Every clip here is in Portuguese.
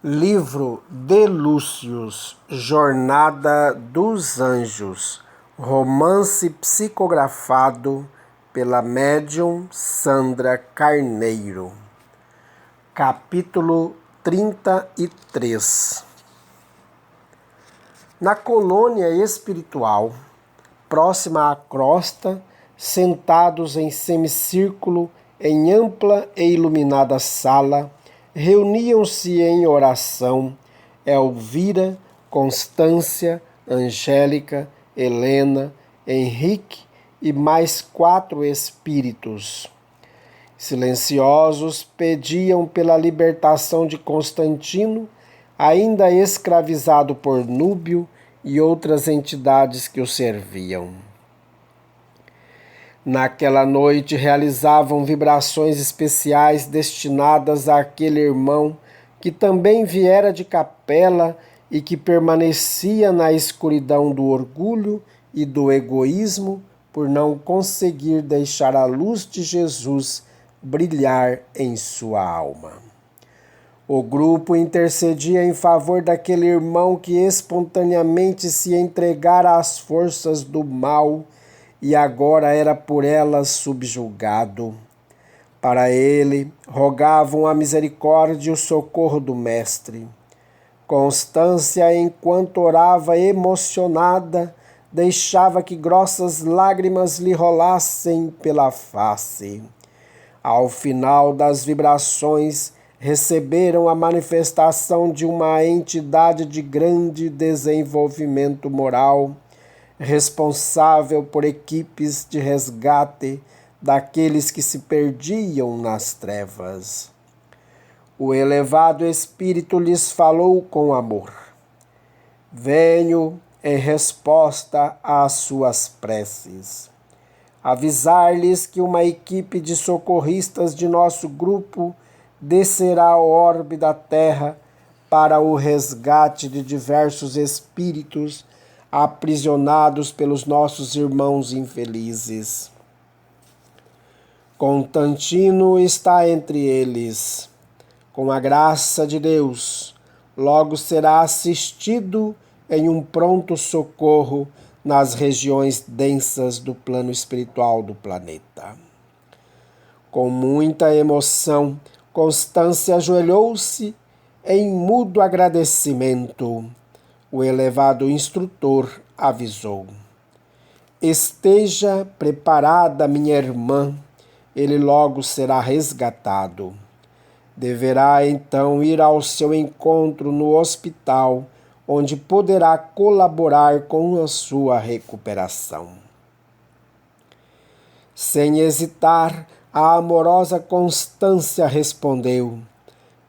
Livro de Lúcius, Jornada dos Anjos, romance psicografado pela médium Sandra Carneiro. Capítulo 33. Na colônia espiritual, próxima à crosta, sentados em semicírculo em ampla e iluminada sala, reuniam-se em oração Elvira, Constância, Angélica, Helena, Henrique e mais 4 espíritos. Silenciosos pediam pela libertação de Constantino, ainda escravizado por Núbio e outras entidades que o serviam. Naquela noite realizavam vibrações especiais destinadas àquele irmão que também viera de Capela e que permanecia na escuridão do orgulho e do egoísmo por não conseguir deixar a luz de Jesus brilhar em sua alma. O grupo intercedia em favor daquele irmão que espontaneamente se entregara às forças do mal e agora era por elas subjugado. Para ele, rogavam a misericórdia e o socorro do Mestre. Constância, enquanto orava emocionada, deixava que grossas lágrimas lhe rolassem pela face. Ao final das vibrações, receberam a manifestação de uma entidade de grande desenvolvimento moral, responsável por equipes de resgate daqueles que se perdiam nas trevas. O elevado espírito lhes falou com amor. Venho em resposta às suas preces. Avisar-lhes que uma equipe de socorristas de nosso grupo descerá ao orbe da Terra para o resgate de diversos espíritos aprisionados pelos nossos irmãos infelizes. Constantino está entre eles. Com a graça de Deus, logo será assistido em um pronto socorro nas regiões densas do plano espiritual do planeta. Com muita emoção, Constância ajoelhou-se em mudo agradecimento. O elevado instrutor avisou. Esteja preparada, minha irmã, ele logo será resgatado. Deverá então ir ao seu encontro no hospital, onde poderá colaborar com a sua recuperação. Sem hesitar, a amorosa Constância respondeu: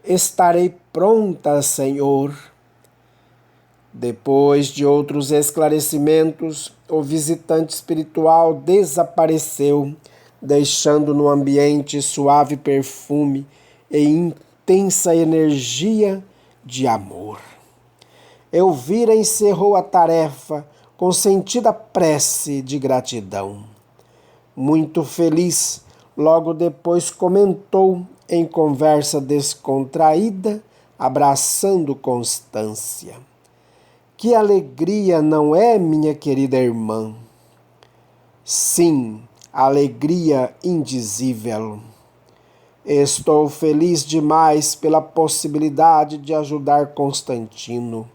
Estarei pronta, Senhor. Depois de outros esclarecimentos, o visitante espiritual desapareceu, deixando no ambiente suave perfume e intensa energia de amor. Elvira encerrou a tarefa com sentida prece de gratidão. Muito feliz, logo depois comentou em conversa descontraída, abraçando Constância. Que alegria, não é, minha querida irmã? Sim, alegria indizível. Estou feliz demais pela possibilidade de ajudar Constantino.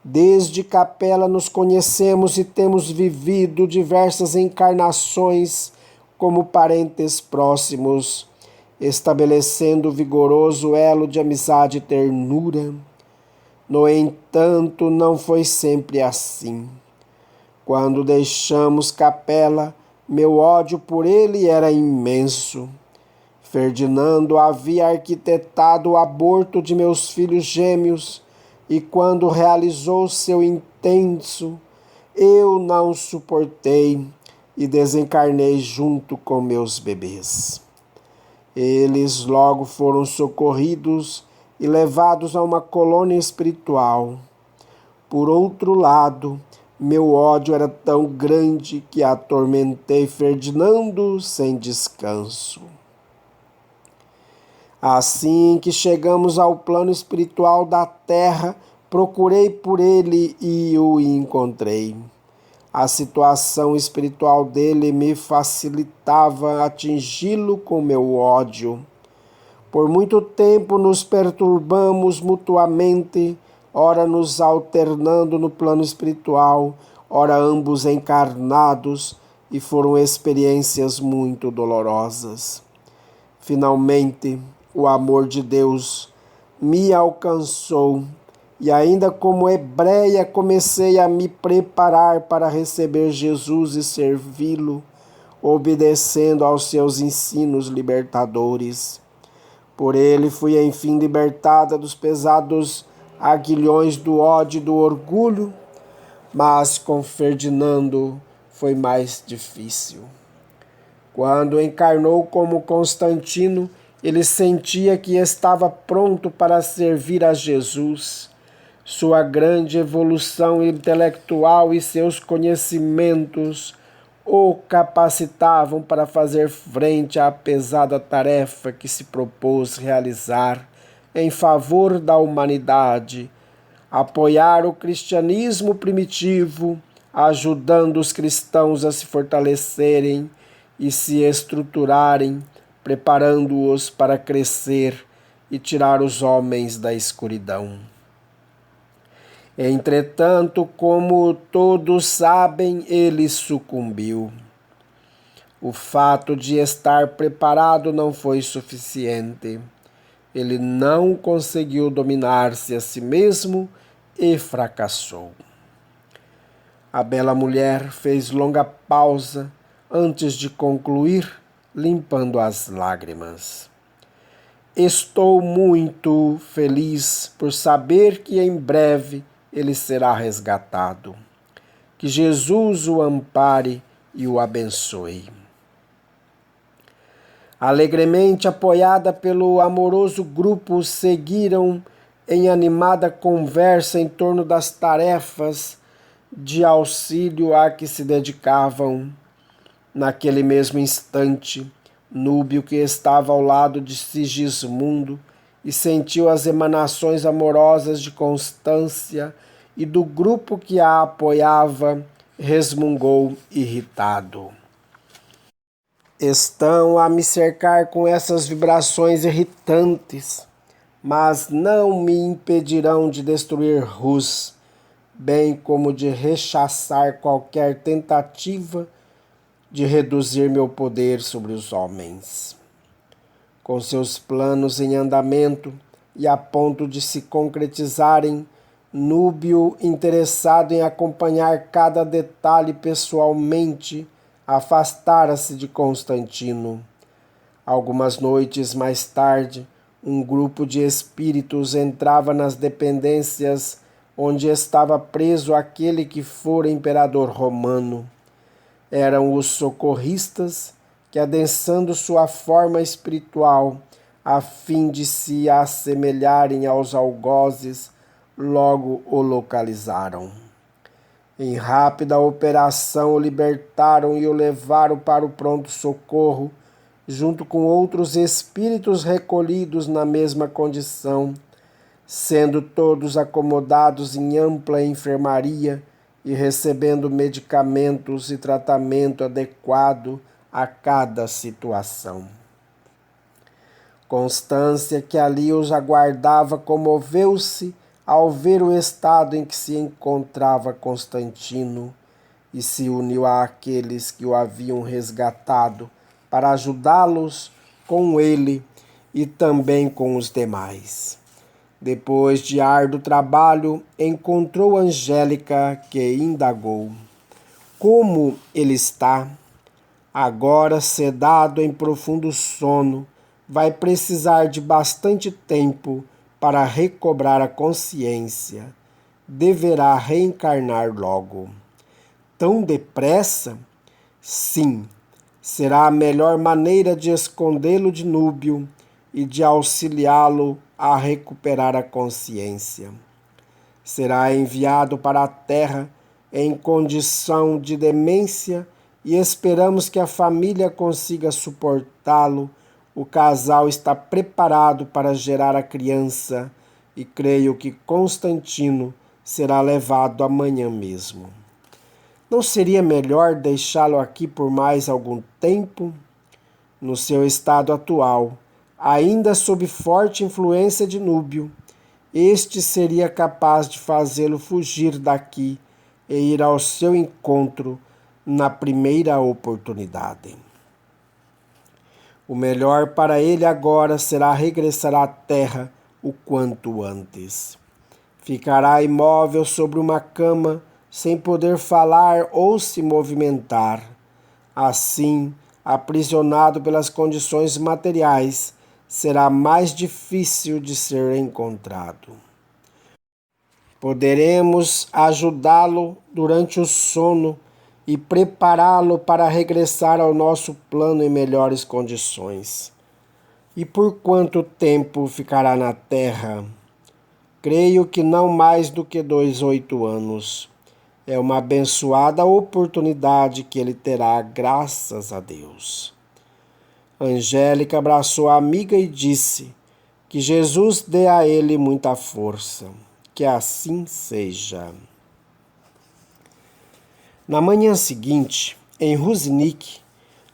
Desde Capela nos conhecemos e temos vivido diversas encarnações como parentes próximos, estabelecendo vigoroso elo de amizade e ternura. No entanto, não foi sempre assim. Quando deixamos Capela, meu ódio por ele era imenso. Ferdinando havia arquitetado o aborto de meus filhos gêmeos e quando realizou seu intento, eu não suportei e desencarnei junto com meus bebês. Eles logo foram socorridos e levados a uma colônia espiritual. Por outro lado, meu ódio era tão grande que atormentei Ferdinando sem descanso. Assim que chegamos ao plano espiritual da terra, procurei por ele e o encontrei. A situação espiritual dele me facilitava atingi-lo com meu ódio. Por muito tempo nos perturbamos mutuamente, ora nos alternando no plano espiritual, ora ambos encarnados, e foram experiências muito dolorosas. Finalmente, o amor de Deus me alcançou e ainda como hebreia comecei a me preparar para receber Jesus e servi-lo, obedecendo aos seus ensinos libertadores. Por ele fui enfim libertada dos pesados aguilhões do ódio e do orgulho, mas com Ferdinando foi mais difícil. Quando encarnou como Constantino, ele sentia que estava pronto para servir a Jesus. Sua grande evolução intelectual e seus conhecimentos o capacitavam para fazer frente à pesada tarefa que se propôs realizar em favor da humanidade, apoiar o cristianismo primitivo, ajudando os cristãos a se fortalecerem e se estruturarem, preparando-os para crescer e tirar os homens da escuridão. Entretanto, como todos sabem, ele sucumbiu. O fato de estar preparado não foi suficiente. Ele não conseguiu dominar-se a si mesmo e fracassou. A bela mulher fez longa pausa antes de concluir, limpando as lágrimas. Estou muito feliz por saber que em breve ele será resgatado. Que Jesus o ampare e o abençoe. Alegremente apoiada pelo amoroso grupo, seguiram em animada conversa em torno das tarefas de auxílio a que se dedicavam. Naquele mesmo instante, Núbio, que estava ao lado de Sigismundo e sentiu as emanações amorosas de Constância e do grupo que a apoiava, resmungou irritado. Estão a me cercar com essas vibrações irritantes, mas não me impedirão de destruir Rus, bem como de rechaçar qualquer tentativa de reduzir meu poder sobre os homens. Com seus planos em andamento e a ponto de se concretizarem, Núbio, interessado em acompanhar cada detalhe pessoalmente, afastara-se de Constantino. Algumas noites mais tarde, um grupo de espíritos entrava nas dependências onde estava preso aquele que fora imperador romano. Eram os socorristas que, adensando sua forma espiritual, a fim de se assemelharem aos algozes, logo o localizaram. Em rápida operação, o libertaram e o levaram para o pronto-socorro, junto com outros espíritos recolhidos na mesma condição, sendo todos acomodados em ampla enfermaria e recebendo medicamentos e tratamento adequado a cada situação. Constância, que ali os aguardava, comoveu-se ao ver o estado em que se encontrava Constantino e se uniu àqueles que o haviam resgatado para ajudá-los com ele e também com os demais. Depois de árduo trabalho, encontrou Angélica, que indagou: como ele está? Agora, sedado em profundo sono, vai precisar de bastante tempo para recobrar a consciência. Deverá reencarnar logo. Tão depressa? Sim, será a melhor maneira de escondê-lo de Núbio e de auxiliá-lo a recuperar a consciência. Será enviado para a Terra em condição de demência e esperamos que a família consiga suportá-lo o casal está preparado para gerar a criança e creio que Constantino será levado amanhã mesmo. Não seria melhor deixá-lo aqui por mais algum tempo? No seu estado atual, ainda sob forte influência de Núbio, este seria capaz de fazê-lo fugir daqui e ir ao seu encontro na primeira oportunidade. O melhor para ele agora será regressar à terra o quanto antes. Ficará imóvel sobre uma cama, sem poder falar ou se movimentar. Assim, aprisionado pelas condições materiais, será mais difícil de ser encontrado. Poderemos ajudá-lo durante o sono e prepará-lo para regressar ao nosso plano em melhores condições. E por quanto tempo ficará na Terra? Creio que não mais do que 8 anos. É uma abençoada oportunidade que ele terá, graças a Deus. Angélica abraçou a amiga e disse que Jesus dê a ele muita força. Que assim seja. Na manhã seguinte, em Ruzinic,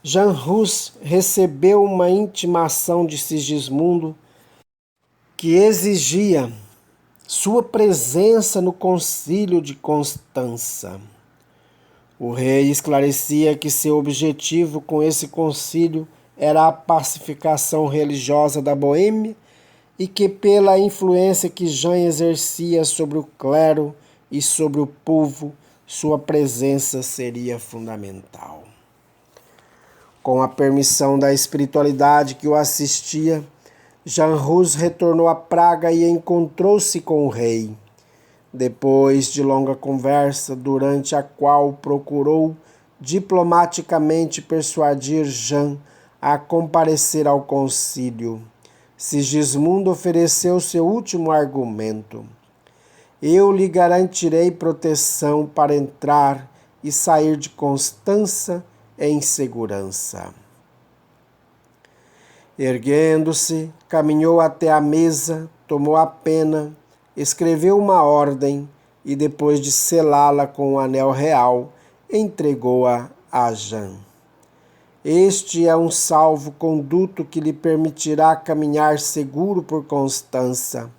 Jan Hus recebeu uma intimação de Sigismundo que exigia sua presença no concílio de Constança. O rei esclarecia que seu objetivo com esse concílio era a pacificação religiosa da Boêmia e que, pela influência que Jean exercia sobre o clero e sobre o povo, sua presença seria fundamental. Com a permissão da espiritualidade que o assistia, Jan Hus retornou a Praga e encontrou-se com o rei. Depois de longa conversa, durante a qual procurou diplomaticamente persuadir Jean a comparecer ao concílio, Sigismundo ofereceu seu último argumento. Eu lhe garantirei proteção para entrar e sair de Constança em segurança. Erguendo-se, caminhou até a mesa, tomou a pena, escreveu uma ordem e, depois de selá-la com o anel real, entregou-a a Jean. Este é um salvo-conduto que lhe permitirá caminhar seguro por Constança.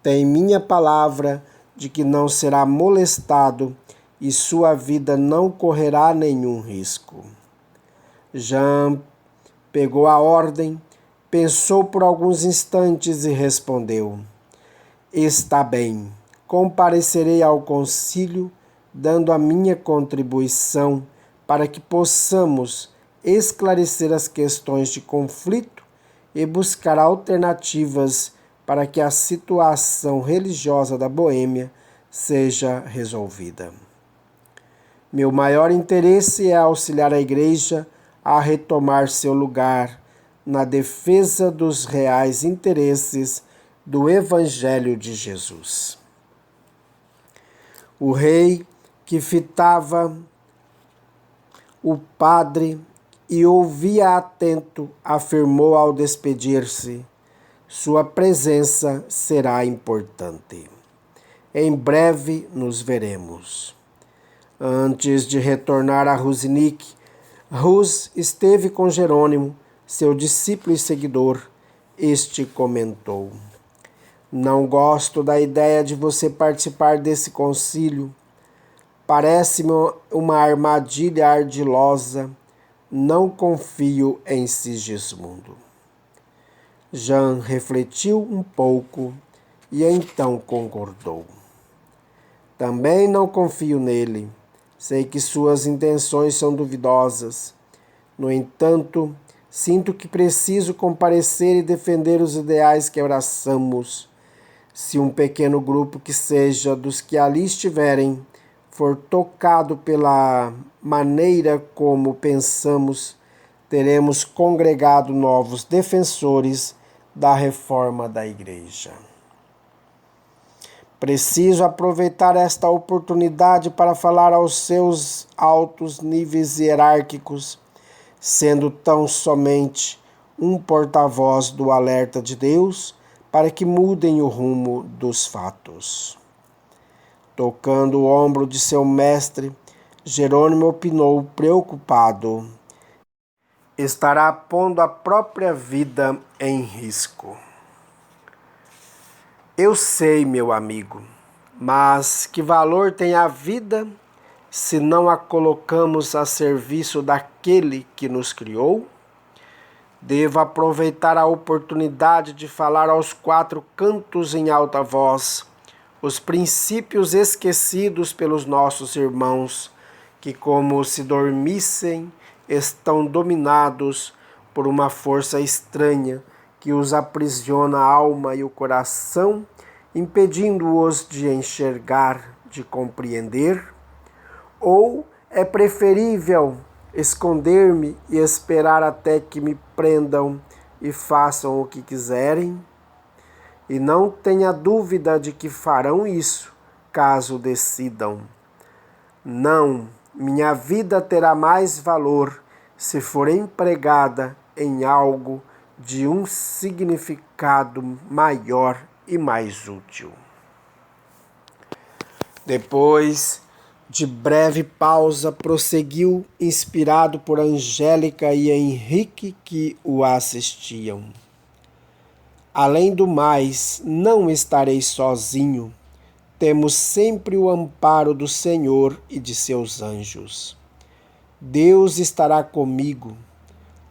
Tem minha palavra de que não será molestado e sua vida não correrá nenhum risco. Jean pegou a ordem, pensou por alguns instantes e respondeu: Está bem, comparecerei ao concílio, dando a minha contribuição para que possamos esclarecer as questões de conflito e buscar alternativas para que a situação religiosa da Boêmia seja resolvida. Meu maior interesse é auxiliar a Igreja a retomar seu lugar na defesa dos reais interesses do Evangelho de Jesus. O rei, que fitava o padre e ouvia atento, afirmou ao despedir-se: sua presença será importante. Em breve nos veremos. Antes de retornar a Ruzinic, Hus esteve com Jerônimo, seu discípulo e seguidor. Este comentou: Não gosto da ideia de você participar desse concílio. Parece-me uma armadilha ardilosa. Não confio em Sigismundo. Jean refletiu um pouco e então concordou. Também não confio nele. Sei que suas intenções são duvidosas. No entanto, sinto que preciso comparecer e defender os ideais que abraçamos. Se um pequeno grupo que seja dos que ali estiverem for tocado pela maneira como pensamos, teremos congregado novos defensores da reforma da Igreja. Preciso aproveitar esta oportunidade para falar aos seus altos níveis hierárquicos, sendo tão somente um porta-voz do alerta de Deus para que mudem o rumo dos fatos. Tocando o ombro de seu mestre, Jerônimo opinou preocupado: estará pondo a própria vida em risco. Eu sei, meu amigo, mas que valor tem a vida se não a colocamos a serviço daquele que nos criou? Devo aproveitar a oportunidade de falar aos quatro cantos em alta voz os princípios esquecidos pelos nossos irmãos, que, como se dormissem, estão dominados por uma força estranha que os aprisiona a alma e o coração, impedindo-os de enxergar, de compreender? Ou é preferível esconder-me e esperar até que me prendam e façam o que quiserem? E não tenha dúvida de que farão isso, caso decidam. Não, minha vida terá mais valor se for empregada em algo de um significado maior e mais útil. Depois de breve pausa, prosseguiu, inspirado por Angélica e Henrique que o assistiam. Além do mais, não estarei sozinho. Temos sempre o amparo do Senhor e de seus anjos. Deus estará comigo.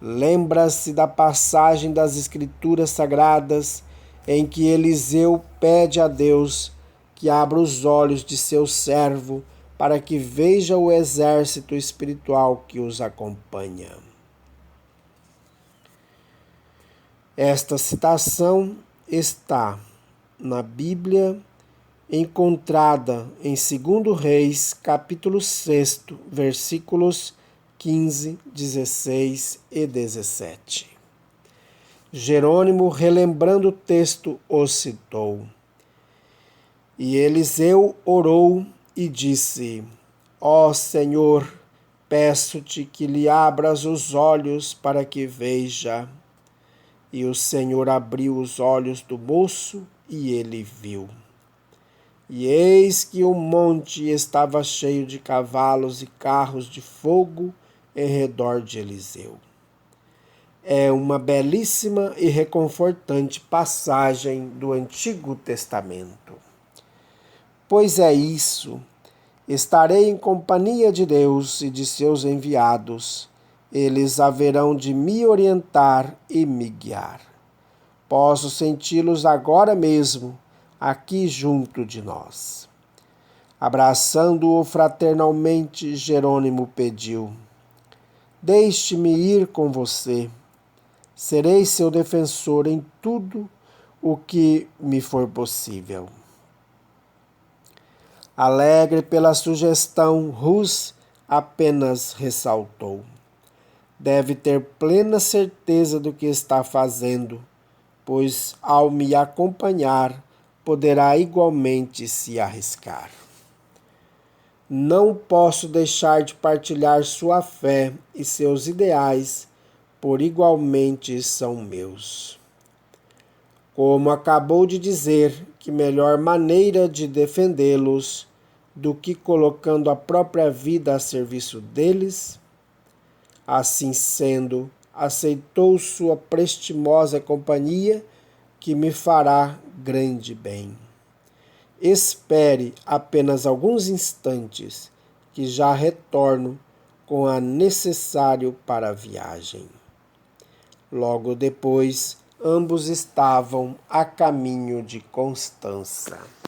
Lembra-se da passagem das Escrituras Sagradas em que Eliseu pede a Deus que abra os olhos de seu servo para que veja o exército espiritual que os acompanha. Esta citação está na Bíblia, encontrada em 2 Reis, capítulo 6, versículos 15, 16 e 17. Jerônimo, relembrando o texto, o citou. E Eliseu orou e disse: Ó Senhor, peço-te que lhe abras os olhos para que veja. E o Senhor abriu os olhos do moço e ele viu. E eis que o monte estava cheio de cavalos e carros de fogo em redor de Eliseu. É uma belíssima e reconfortante passagem do Antigo Testamento. Pois é isso, estarei em companhia de Deus e de seus enviados. Eles haverão de me orientar e me guiar. Posso senti-los agora mesmo, aqui junto de nós. Abraçando-o fraternalmente, Jerônimo pediu: deixe-me ir com você. Serei seu defensor em tudo o que me for possível. Alegre pela sugestão, Rus apenas ressaltou: deve ter plena certeza do que está fazendo, pois ao me acompanhar poderá igualmente se arriscar. Não posso deixar de partilhar sua fé e seus ideais, por igualmente são meus. Como acabou de dizer, que melhor maneira de defendê-los do que colocando a própria vida a serviço deles? Assim sendo, aceitou sua prestimosa companhia, que me fará grande bem. Espere apenas alguns instantes, que já retorno com a necessário para a viagem. Logo depois, ambos estavam a caminho de Constança.